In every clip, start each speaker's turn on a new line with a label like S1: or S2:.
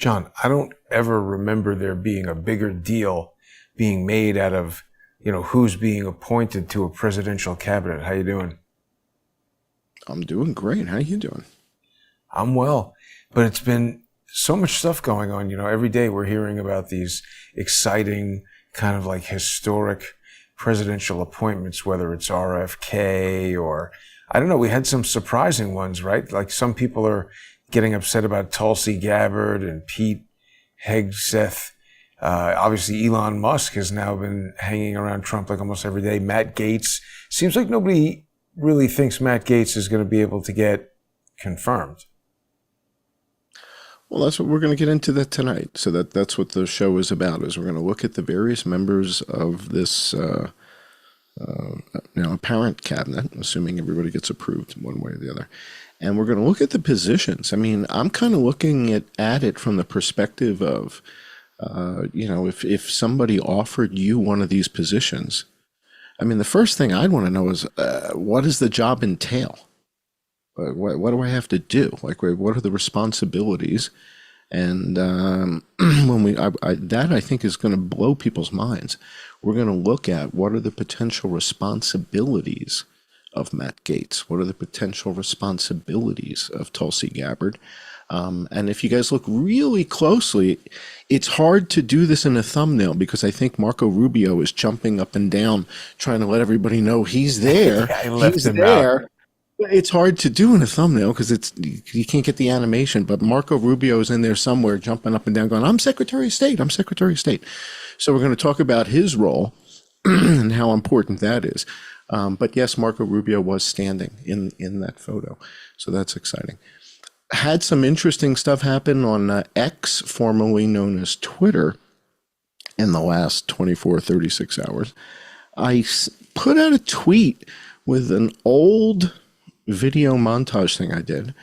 S1: John, I don't ever remember there being a bigger deal being made out of, who's being appointed to a presidential cabinet. How you doing?
S2: I'm doing great. How you doing?
S1: I'm well, but it's been so much stuff going on. Every day we're hearing about these exciting, kind of like historic presidential appointments, whether it's RFK or, I don't know, we had some surprising ones, right? Like some people are getting upset about Tulsi Gabbard and Pete Hegseth. Obviously, Elon Musk has now been hanging around Trump like almost every day. Matt Gaetz. Seems like nobody really thinks Matt Gaetz is going to be able to get confirmed.
S2: Well, that's what we're going to get into that tonight. So that's what the show is about, is we're going to look at the various members of this apparent cabinet, assuming everybody gets approved one way or the other. And we're going to look at the positions. I mean, I'm kind of looking at it from the perspective of, if somebody offered you one of these positions, I mean, the first thing I'd want to know is, what does the job entail? What do I have to do? Like, what are the responsibilities? And that I think is going to blow people's minds. We're going to look at what are the potential responsibilities of Matt Gaetz? What are the potential responsibilities of Tulsi Gabbard? And if you guys look really closely, it's hard to do this in a thumbnail because I think Marco Rubio is jumping up and down trying to let everybody know he's there.
S1: He's there.
S2: Out. It's hard to do in a thumbnail because you can't get the animation, but Marco Rubio is in there somewhere jumping up and down going, I'm Secretary of State, I'm Secretary of State. So we're going to talk about his role and how important that is. But yes, Marco Rubio was standing in that photo. So that's exciting. Had some interesting stuff happen on X, formerly known as Twitter, in the last 36 hours. I put out a tweet with an old video montage thing I did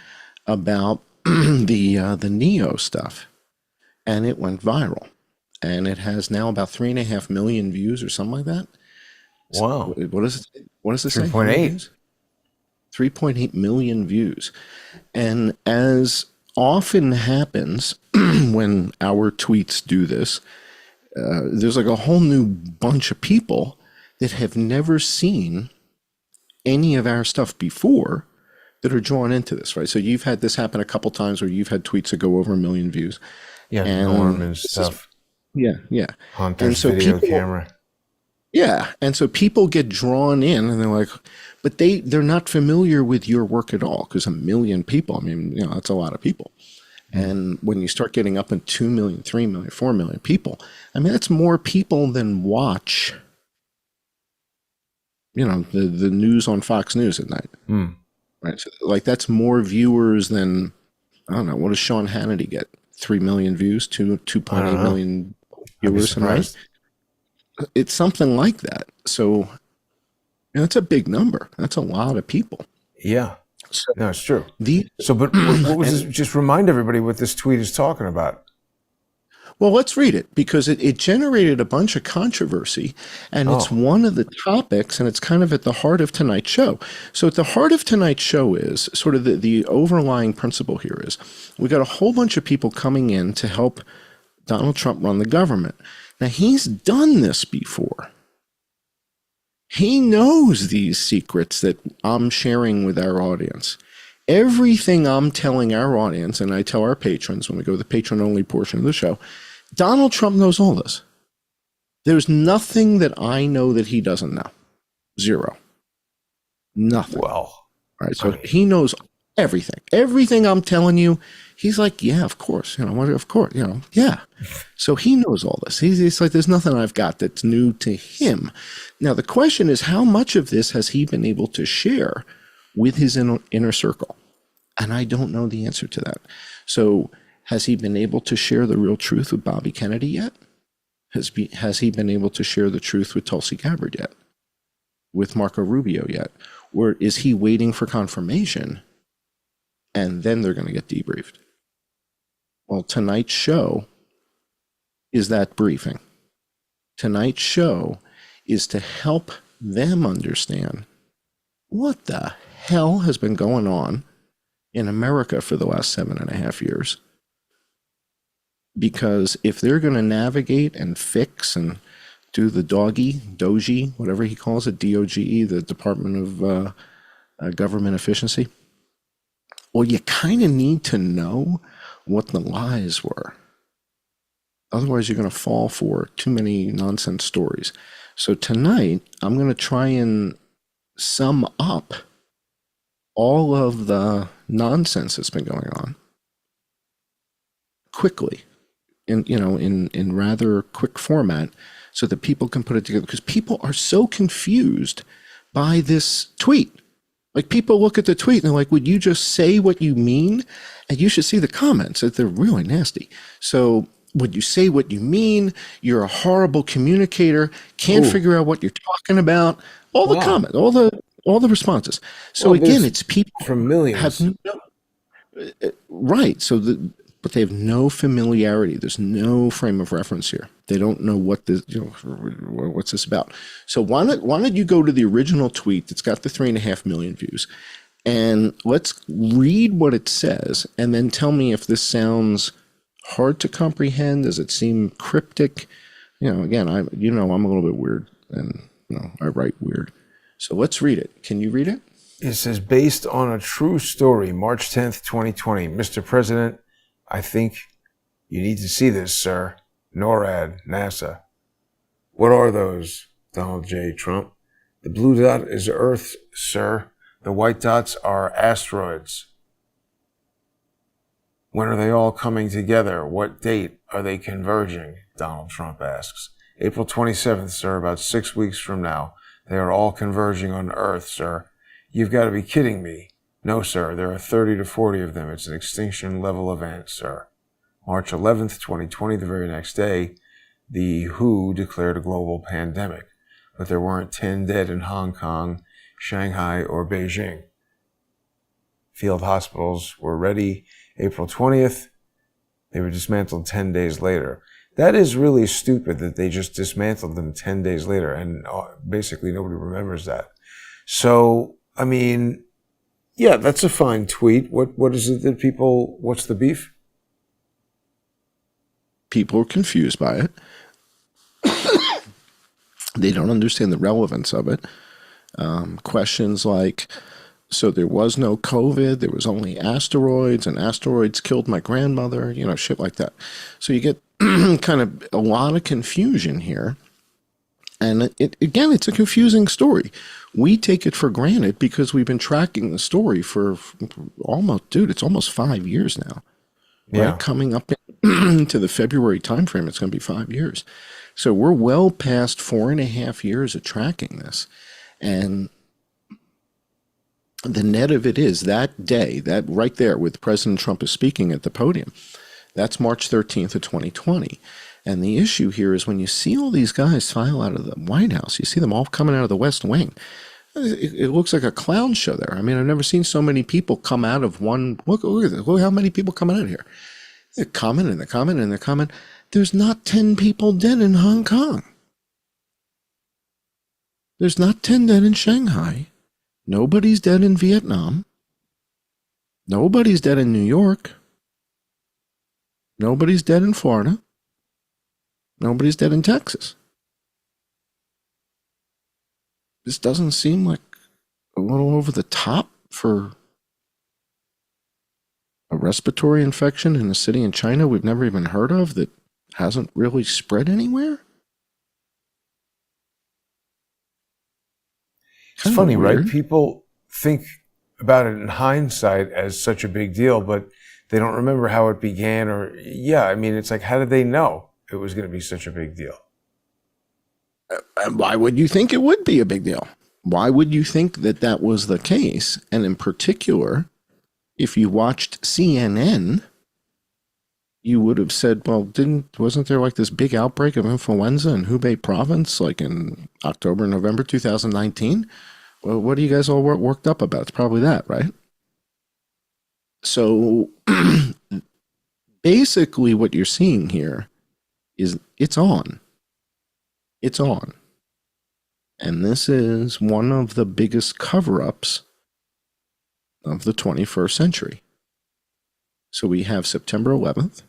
S2: about the Neo stuff, and it went viral, and it has now about 3.5 million views or something like that.
S1: Wow.
S2: So what is it say?
S1: 3.8.
S2: 3.8 million views. And as often happens when our tweets do this, there's like a whole new bunch of people that have never seen any of our stuff before that are drawn into this, right? So you've had this happen a couple times where you've had tweets that go over 1 million views.
S1: Yeah, Norman stuff.
S2: Yeah.
S1: Hunter's video camera.
S2: Yeah, and so people get drawn in and they're like, but they're not familiar with your work at all, because 1 million people, I mean, that's a lot of people. And when you start getting up in 2 million, 3 million, 4 million people, I mean, that's more people than watch the news on Fox News at night, right? So, like, that's more viewers than, I don't know, what does Sean Hannity get? 3 million views, 2.8 million viewers a night? It's something like that. So, that's a big number. That's a lot of people.
S1: Yeah,
S2: so,
S1: no, it's true. But what was this? Just remind everybody what this tweet is talking about.
S2: Well, let's read it, because it generated a bunch of controversy, and it's one of the topics, and it's kind of at the heart of tonight's show. So at the heart of tonight's show is sort of the overlying principle here is we got a whole bunch of people coming in to help Donald Trump run the government. Now, he's done this before. He knows these secrets that I'm sharing with our audience. Everything I'm telling our audience, and I tell our patrons when we go to the patron-only portion of the show, Donald Trump knows all this. There's nothing that I know that he doesn't know. Zero. Nothing.
S1: Well,
S2: all right, so he knows everything. Everything I'm telling you, he's like, yeah, of course. Of course, yeah. So he knows all this. He's like, there's nothing I've got that's new to him. Now, the question is, how much of this has he been able to share with his inner circle? And I don't know the answer to that. So has he been able to share the real truth with Bobby Kennedy yet? Has he been able to share the truth with Tulsi Gabbard yet? With Marco Rubio yet? Or is he waiting for confirmation and then they're going to get debriefed? Well, tonight's show is that briefing. Tonight's show is to help them understand what the hell has been going on in America for the last 7.5 years. because if they're going to navigate and fix and do the doji, whatever he calls it, DOGE, the Department of Government Efficiency, well, you kind of need to know what the lies were. Otherwise, you're going to fall for too many nonsense stories. So tonight, I'm going to try and sum up all of the nonsense that's been going on quickly, in rather quick format, so that people can put it together. Because people are so confused by this tweet. Like, people look at the tweet and they're like, would you just say what you mean? And you should see the comments. They're really nasty. So, would you say what you mean? You're a horrible communicator. Can't figure out what you're talking about. All the comments, all the responses. So again, it's people
S1: from millions.
S2: Right. But they have no familiarity. There's no frame of reference here. They don't know what this, what's this about. So why don't you go to the original tweet that's got the 3.5 million views, and let's read what it says, and then tell me if this sounds hard to comprehend. Does it seem cryptic? Again, I'm a little bit weird, and I write weird. So let's read it. Can you read it?
S1: It says, based on a true story, March 10th, 2020. Mr. President, I think you need to see this, sir. NORAD, NASA. What are those? Donald J. Trump. The blue dot is Earth, sir. The white dots are asteroids. When are they all coming together? What date are they converging? Donald Trump asks. April 27th, sir, about 6 weeks from now. They are all converging on Earth, sir. You've got to be kidding me. No, sir, there are 30 to 40 of them. It's an extinction level event, sir. March 11th, 2020, the very next day, the WHO declared a global pandemic, but there weren't 10 dead in Hong Kong, Shanghai, or Beijing. Field hospitals were ready April 20th. They were dismantled 10 days later. That is really stupid that they just dismantled them 10 days later, and basically nobody remembers that. So, I mean, yeah, that's a fine tweet. What is it that what's the beef?
S2: People are confused by it. They don't understand the relevance of it. Questions like, so there was no COVID, there was only asteroids, and asteroids killed my grandmother, shit like that. So you get kind of a lot of confusion here. And it's a confusing story. We take it for granted because we've been tracking the story for it's almost 5 years now.
S1: Yeah.
S2: Right? Coming up into the February timeframe, it's going to be 5 years. So we're well past 4.5 years of tracking this. And the net of it is that day, that right there with President Trump is speaking at the podium, that's March 13th of 2020. And the issue here is when you see all these guys file out of the White House, you see them all coming out of the West Wing. It looks like a clown show there. I mean, I've never seen so many people come out of one. Look at this. Look how many people coming out of here. They're coming and they're coming and they're coming. There's not 10 people dead in Hong Kong. There's not 10 dead in Shanghai. Nobody's dead in Vietnam. Nobody's dead in New York. Nobody's dead in Florida. Nobody's dead in Texas. This doesn't seem like a little over the top for a respiratory infection in a city in China we've never even heard of that hasn't really spread anywhere?
S1: It's funny, right? People think about it in hindsight as such a big deal, but they don't remember how it began it's like, how did they know it was going to be such a big deal?
S2: Why would you think it would be a big deal? Why would you think that was the case? And in particular, if you watched CNN, you would have said, well, wasn't there like this big outbreak of influenza in Hubei province, like in October, November 2019? Well, what are you guys all worked up about? It's probably that, right? So basically what you're seeing here is it's on. It's on. And this is one of the biggest cover-ups of the 21st century. So we have September 11th.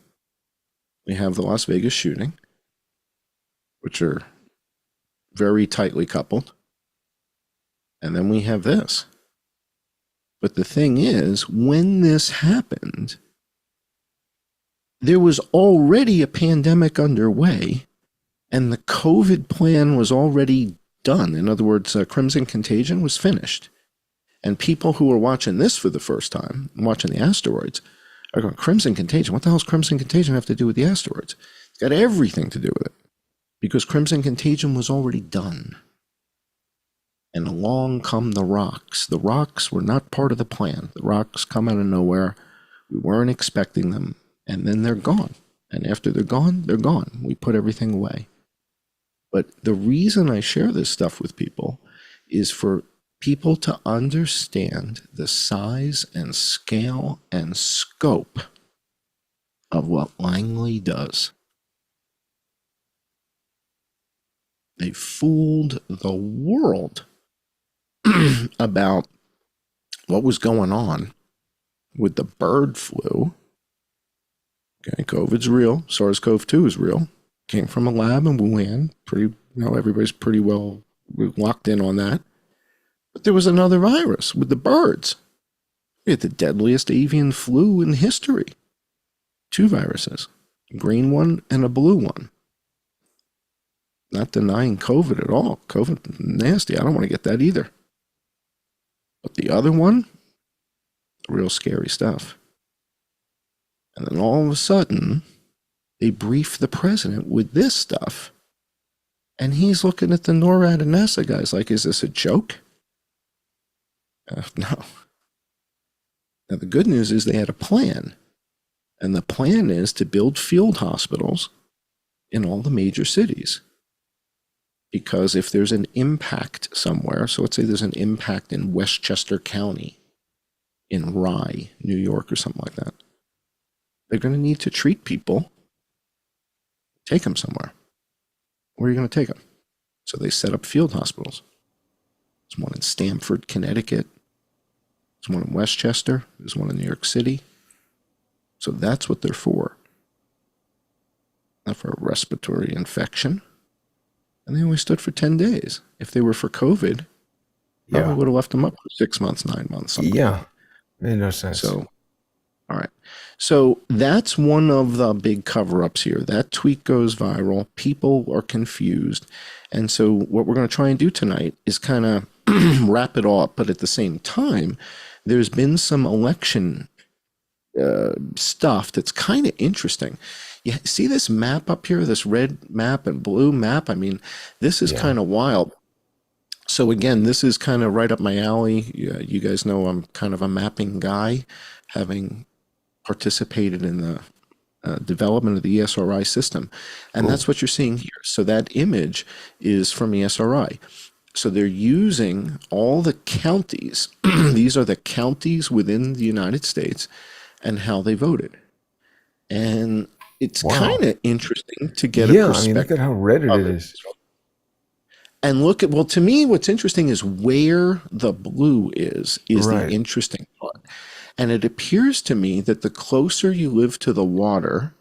S2: We have the Las Vegas shooting, which are very tightly coupled. And then we have this. But the thing is, when this happened, there was already a pandemic underway, and the COVID plan was already done. In other words, Crimson Contagion was finished. And people who are watching this for the first time, watching the asteroids, are going, Crimson Contagion? What the hell does Crimson Contagion have to do with the asteroids? It's got everything to do with it. Because Crimson Contagion was already done. And along come the rocks. The rocks were not part of the plan. The rocks come out of nowhere. We weren't expecting them. And then they're gone. And after they're gone, they're gone. We put everything away. But the reason I share this stuff with people is for people to understand the size and scale and scope of what Langley does. They fooled the world about what was going on with the bird flu. Okay, COVID's real. SARS-CoV-2 is real. Came from a lab in Wuhan. Everybody's pretty well locked in on that. But there was another virus with the birds. We had the deadliest avian flu in history. 2 viruses, a green one and a blue one. Not denying COVID at all. COVID, nasty. I don't want to get that either. But the other one, real scary stuff. And then all of a sudden, they brief the president with this stuff. And he's looking at the NORAD and NASA guys like, is this a joke? No. Now, the good news is they had a plan. And the plan is to build field hospitals in all the major cities. Because if there's an impact somewhere, so let's say there's an impact in Westchester County, in Rye, New York, or something like that, they're going to need to treat people, take them somewhere. Where are you going to take them? So they set up field hospitals. There's one in Stamford, Connecticut. There's one in Westchester. There's one in New York City. So that's what they're for. Not for a respiratory infection. And they only stood for 10 days. If they were for COVID, probably would have left them up for 6 months, 9 months. Something like that.
S1: Made no sense.
S2: So, all right. So that's one of the big cover-ups here. That tweet goes viral. People are confused. And so what we're going to try and do tonight is kind of wrap it all up. But at the same time, there's been some election stuff that's kind of interesting. You see this map up here, this red map and blue map? I mean, this is kind of wild. So again, this is kind of right up my alley. You guys know I'm kind of a mapping guy, having participated in the development of the ESRI system. And that's what you're seeing here. So that image is from ESRI. So they're using all the counties. These are the counties within the United States and how they voted. And it's kind of interesting to get a perspective.
S1: I mean, look at how red it is.
S2: And look at, well, to me, what's interesting is where the blue is the interesting part. And it appears to me that the closer you live to the water,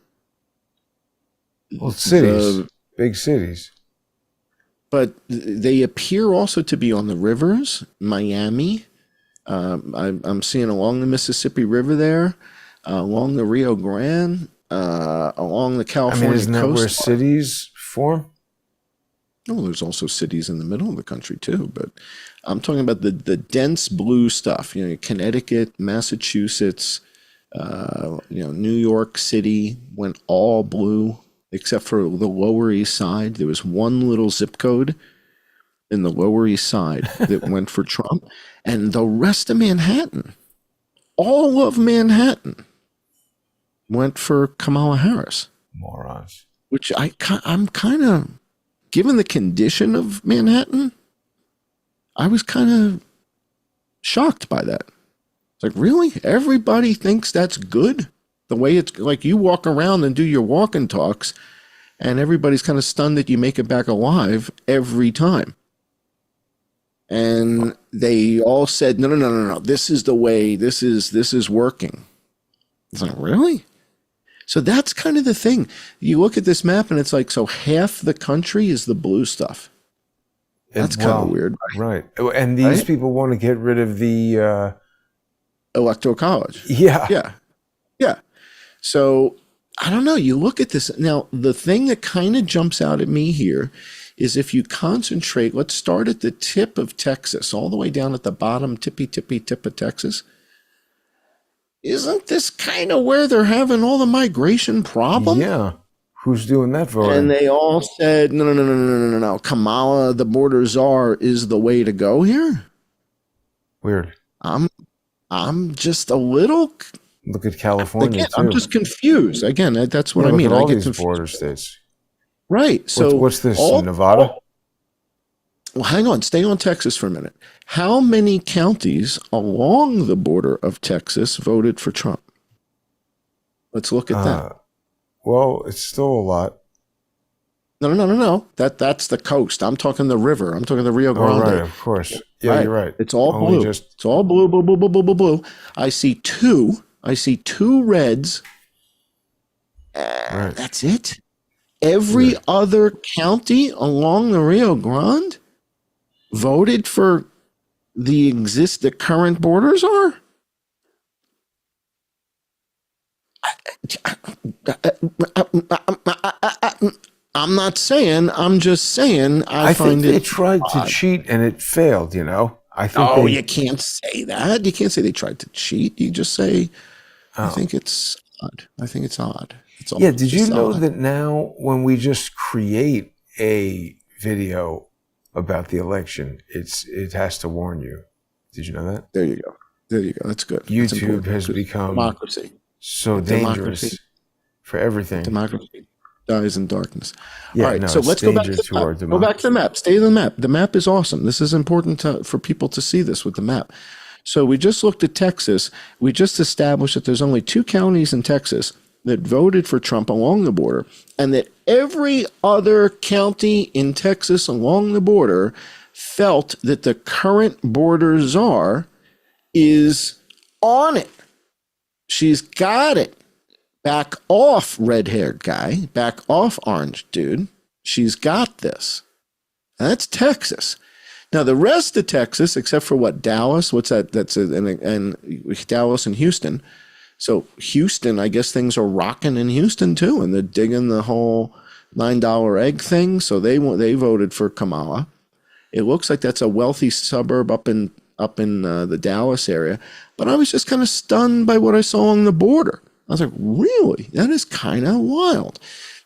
S1: well, cities, big cities.
S2: But they appear also to be on the rivers, Miami. I'm seeing along the Mississippi River there, along the Rio Grande, along the California coast.
S1: Isn't that where cities form?
S2: No, there's also cities in the middle of the country too, but I'm talking about the dense blue stuff. You know, Connecticut, Massachusetts, New York City went all blue, except for the Lower East Side. There was one little zip code in the Lower East Side that went for Trump, and the rest of Manhattan, all of Manhattan, went for Kamala Harris.
S1: Morons.
S2: Which I'm kind of, given the condition of Manhattan, I was kind of shocked by that. It's like, really? Everybody thinks that's good? The way it's like you walk around and do your walk and talks, and everybody's kind of stunned that you make it back alive every time. And they all said, no. This is the way. This is working. It's like, really? So that's kind of the thing. You look at this map and it's like, so half the country is the blue stuff. That's kind of weird.
S1: Right. And these people want to get rid of the
S2: Electoral college.
S1: Yeah.
S2: Yeah. Yeah. So I don't know. You look at this. Now, the thing that kind of jumps out at me here is if you concentrate, let's start at the tip of Texas, all the way down at the bottom, tippy tip of Texas. Isn't this kind of where they're having all the migration problem?
S1: Yeah. Who's doing that voting?
S2: And they all said, no. Kamala, the border czar, is the way to go here.
S1: Weird.
S2: I'm just a little.
S1: Look at California,
S2: again,
S1: too.
S2: I'm just confused. Again, that's what I mean.
S1: Look at all
S2: I get
S1: these
S2: confused.
S1: border states.
S2: Right. So
S1: what's this? Nevada?
S2: Well, hang on. Stay on Texas for a minute. How many counties along the border of Texas voted for Trump? Let's look at that.
S1: Well, it's still a lot.
S2: No. That's the coast. I'm talking the river. I'm talking the Rio Grande.
S1: Oh, right, of course. Yeah,
S2: right.
S1: You're right.
S2: It's all blue. It's all blue. I see two reds.
S1: Right.
S2: That's it. Every other county along the Rio Grande voted for the current borders are. I'm not saying. I'm just saying. I
S1: think they tried to cheat and it failed. I think.
S2: You can't say that. You can't say they tried to cheat. You just say. I think it's odd. It's all.
S1: Yeah. Did you know that now when we just create a video about the election, it has to warn you? Did you know that?
S2: There you go. That's good.
S1: YouTube has become
S2: democracy.
S1: So dangerous for everything.
S2: Democracy dies in darkness.
S1: Yeah,
S2: all right, so let's go back to the map. Go back to the map. Stay in the map. The map is awesome. This is important for people to see this with the map. So we just looked at Texas. We just established that there's only 2 counties in Texas that voted for Trump along the border, and that every other county in Texas along the border felt that the current border czar is on it. She's got it. Back off, red-haired guy. Back off, orange dude. She's got this. And that's Texas. Now, the rest of Texas, except for what, Dallas? What's that? That's and Dallas and Houston. So Houston, I guess things are rocking in Houston too, and they're digging the whole $9 egg thing. So they voted for Kamala. It looks like that's a wealthy suburb up in the Dallas area. But I was just kind of stunned by what I saw on the border. I was like, really? That is kind of wild.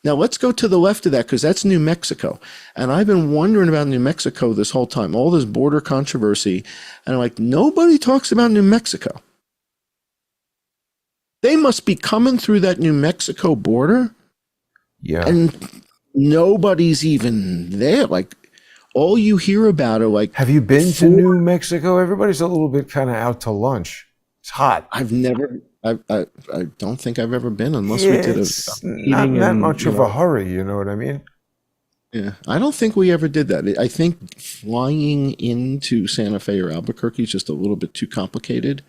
S2: Now, let's go to the left of that, because that's New Mexico. And I've been wondering about New Mexico this whole time, all this border controversy. And I'm like, nobody talks about New Mexico. They must be coming through that New Mexico border.
S1: Yeah.
S2: And nobody's even there. Like, all you hear about are like...
S1: Have you been to New Mexico? Everybody's a little bit kind of out to lunch. It's hot.
S2: I don't think I've ever been, unless we did
S1: not that much of a hurry, you know what I mean?
S2: Yeah, I don't think we ever did that. I think flying into Santa Fe or Albuquerque is just a little bit too complicated.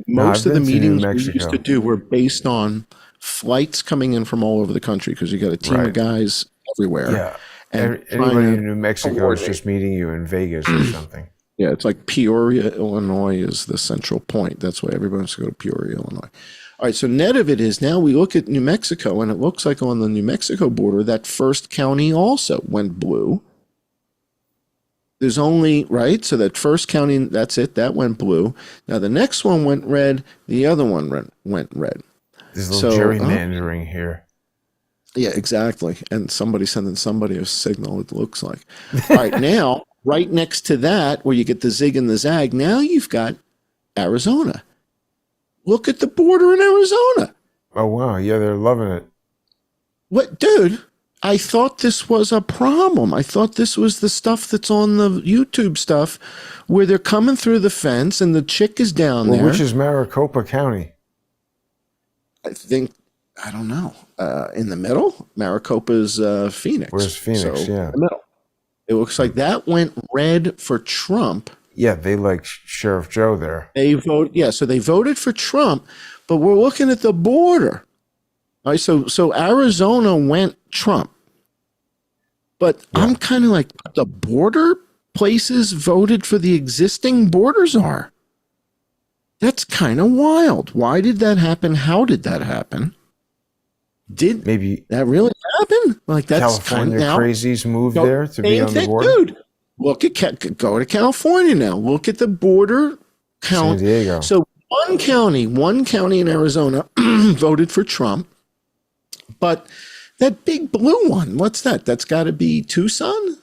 S2: Most of the meetings we used to do were based on flights coming in from all over the country, because you got a team of guys everywhere.
S1: Yeah, and anybody in New Mexico is just meeting you in Vegas or something.
S2: Yeah, it's like Peoria, Illinois is the central point. That's why everybody wants to go to Peoria, Illinois. All right, so net of it is now we look at New Mexico, and it looks like on the New Mexico border, that first county also went blue. There's only, right? So that first county, that's it, that went blue. Now the next one went red, the other one went red.
S1: There's a little gerrymandering here.
S2: Yeah, exactly. And somebody sending somebody a signal, it looks like. All right, now... Right next to that, where you get the zig and the zag, now you've got Arizona. Look at the border in Arizona.
S1: Oh, wow. Yeah, they're loving it.
S2: What, dude? I thought this was a problem. I thought this was the stuff that's on the YouTube stuff where they're coming through the fence and the chick is down there.
S1: Which is Maricopa County?
S2: I don't know. In the middle? Maricopa's Phoenix.
S1: Where's Phoenix?
S2: So,
S1: yeah.
S2: In the middle. It looks like that went red for Trump.
S1: Yeah, they like Sheriff Joe there.
S2: So they voted for Trump, but we're looking at the border. All right, so Arizona went Trump, but
S1: Yeah.
S2: I'm kind of like the border places voted for the existing border czar. That's kind of wild. Why did that happen? How did that happen? Did
S1: Maybe
S2: that really happen? Like that's kind
S1: California
S2: of now.
S1: crazies moved
S2: Go,
S1: there to be
S2: same
S1: on the
S2: thing,
S1: border.
S2: dude. Look at go to California now. Look at the border
S1: San
S2: count.
S1: Diego.
S2: So one county in Arizona voted for Trump, but that big blue one, what's that? That's got to be Tucson.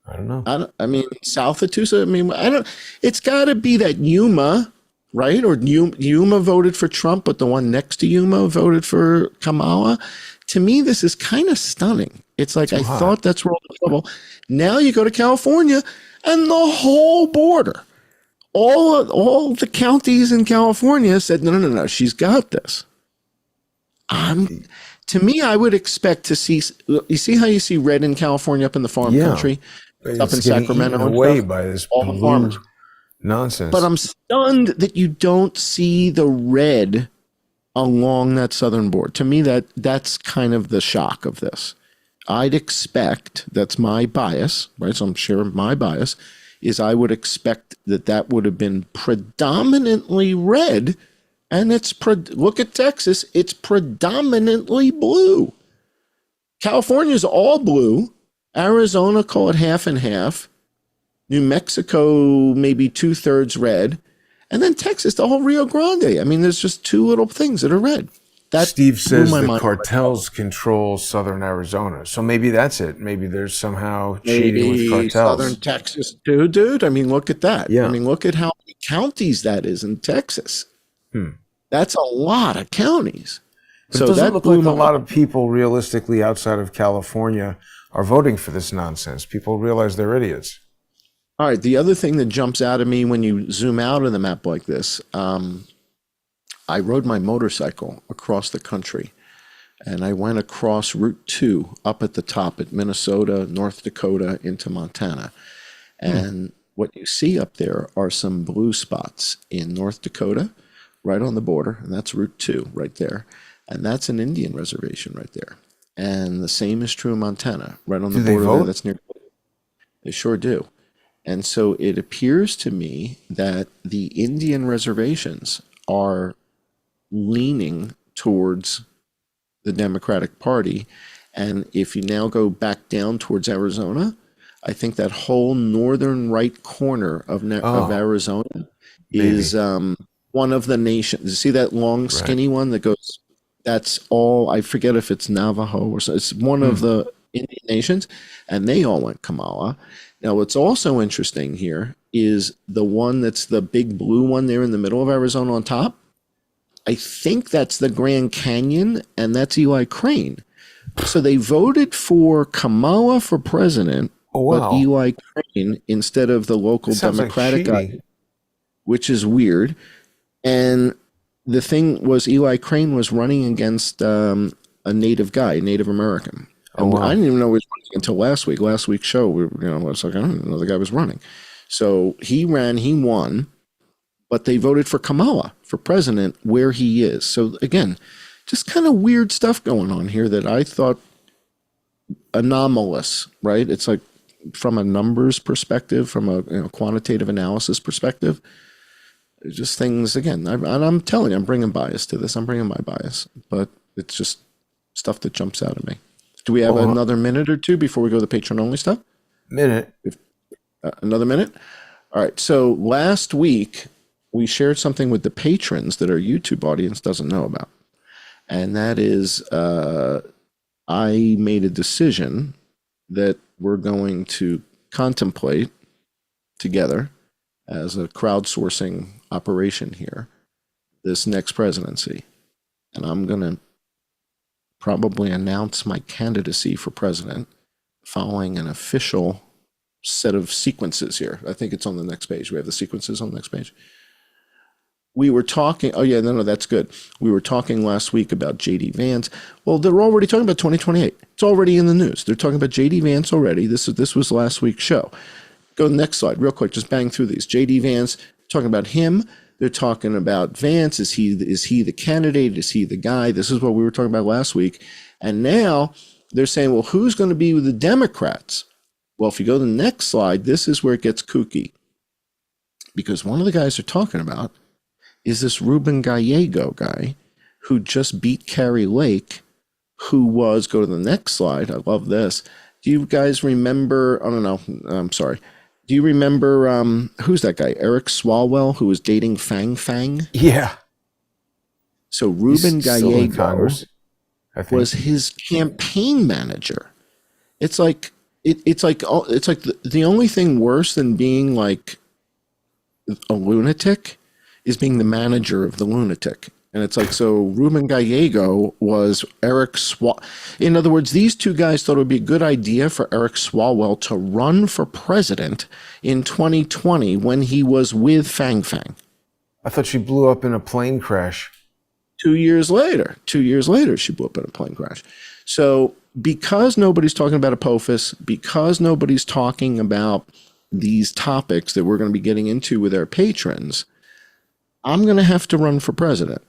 S1: I don't know.
S2: I mean, south of Tucson. I mean, I don't. It's got to be that Yuma, right? Or Yuma voted for Trump, but the one next to Yuma voted for Kamala. To me, this is kind of stunning. It's like
S1: Too
S2: I
S1: hot.
S2: thought that's where all the trouble. Now you go to California, and the whole border, all the counties in California said, no, she's got this. To me, I would expect to see. You see how you see red in California up in the farm
S1: Yeah.
S2: country, up
S1: It's
S2: in
S1: getting
S2: Sacramento
S1: eaten
S2: and
S1: away
S2: stuff?
S1: by this
S2: All the
S1: blue
S2: farmers.
S1: nonsense.
S2: But I'm stunned that you don't see the red along that southern border. To me, that's kind of the shock of this. I'd expect, that's my bias, right? So I'm sure my bias is I would expect that would have been predominantly red, and look at Texas, it's predominantly blue. California's all blue. Arizona, call it half and half. New Mexico, maybe 2/3 red. And then Texas, the whole Rio Grande. I mean, there's just two little things that are red. That
S1: Steve says
S2: blew my
S1: the
S2: mind.
S1: cartels control southern Arizona. So maybe that's it. Maybe there's somehow cheating with
S2: Maybe
S1: cartels.
S2: southern Texas too, dude. I mean, look at that.
S1: Yeah.
S2: I mean, look at how many counties that is in Texas.
S1: Hmm.
S2: That's a lot of counties.
S1: But
S2: So
S1: it doesn't
S2: that
S1: look
S2: blew
S1: like
S2: my
S1: a lot of people realistically outside of California are voting for this nonsense. People realize they're idiots.
S2: All right. The other thing that jumps out at me when you zoom out of the map like this, I rode my motorcycle across the country, and I went across Route 2 up at the top at Minnesota, North Dakota into Montana. And what you see up there are some blue spots in North Dakota, right on the border, and that's Route 2 right there. And that's an Indian reservation right there. And the same is true in Montana, right on the
S1: Do they
S2: border there.
S1: vote?
S2: That's near. They sure do. And so it appears to me that the Indian reservations are leaning towards the Democratic Party. And if you now go back down towards Arizona, I think that whole northern right corner of Arizona is one of the nations. See that long, skinny one that goes, that's all, I forget if it's Navajo or so. It's one of the Indian nations, and they all went Kamala. Now, what's also interesting here is the one that's the big blue one there in the middle of Arizona on top. I think that's the Grand Canyon, and that's Eli Crane. So they voted for Kamala for president, but Eli Crane instead of the local Democratic guy, which is weird. And the thing was, Eli Crane was running against a Native guy, Native American. And I didn't even know he was running until last week. Last week's show, I was like, I don't even know the guy was running. So he ran, he won, but they voted for Kamala for president where he is. So again, just kind of weird stuff going on here that I thought anomalous, right? It's like from a numbers perspective, from a quantitative analysis perspective, just things, again, and I'm telling you, I'm bringing bias to this. I'm bringing my bias, but it's just stuff that jumps out at me. Do we have another minute or two before we go to the patron only stuff? Another minute? All right. So last week, we shared something with the patrons that our YouTube audience doesn't know about. And that is, I made a decision that we're going to contemplate together as a crowdsourcing operation here, this next presidency. And I'm going to probably announce my candidacy for president following an official set of sequences here. I think it's on the next page. We have the sequences on the next page. We were talking, that's good. We were talking last week about J.D. Vance. Well, they're already talking about 2028. It's already in the news. They're talking about J.D. Vance already. This was last week's show. Go to the next slide real quick. Just bang through these. J.D. Vance, talking about him. They're talking about Vance. Is he the candidate? Is he the guy? This is what we were talking about last week. And now they're saying, well, who's going to be with the Democrats? Well, if you go to the next slide, this is where it gets kooky. Because one of the guys they're talking about is this Ruben Gallego guy who just beat Carrie Lake, who was, go to the next slide. I love this. Do you guys remember, I don't know, I'm sorry. Do you remember, who's that guy? Eric Swalwell, who was dating Fang Fang?
S1: Yeah.
S2: So Ruben Gallego was his campaign manager. It's like the only thing worse than being like a lunatic is being the manager of the lunatic. And it's like, so Ruben Gallego was Eric Swalwell. In other words, these two guys thought it would be a good idea for Eric Swalwell to run for president in 2020 when he was with Fang Fang.
S1: I thought she blew up in a plane crash.
S2: 2 years later, she blew up in a plane crash. So because nobody's talking about Apophis, because nobody's talking about these topics that we're going to be getting into with our patrons, I'm going to have to run for president.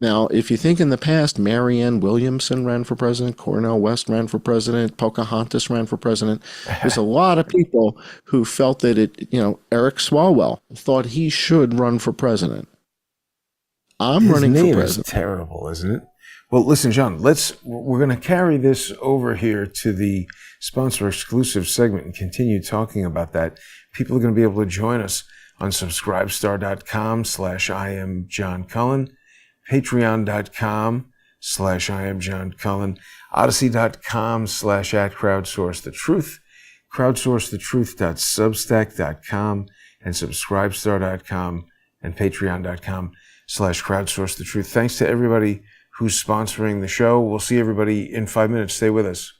S2: Now, if you think in the past, Marianne Williamson ran for president, Cornel West ran for president, Pocahontas ran for president, there's a lot of people who felt that Eric Swalwell thought he should run for president. I'm running for president. His name is
S1: terrible, isn't it? Well, listen, John, we're going to carry this over here to the sponsor exclusive segment and continue talking about that. People are going to be able to join us on subscribestar.com/I am John Cullen, patreon.com/I am John Cullen, odyssey.com/@crowdsourcethetruth, crowdsourcethetruth.substack.com, and subscribestar.com and patreon.com/crowdsourcethetruth. Thanks to everybody who's sponsoring the show. We'll see everybody in 5 minutes. Stay with us.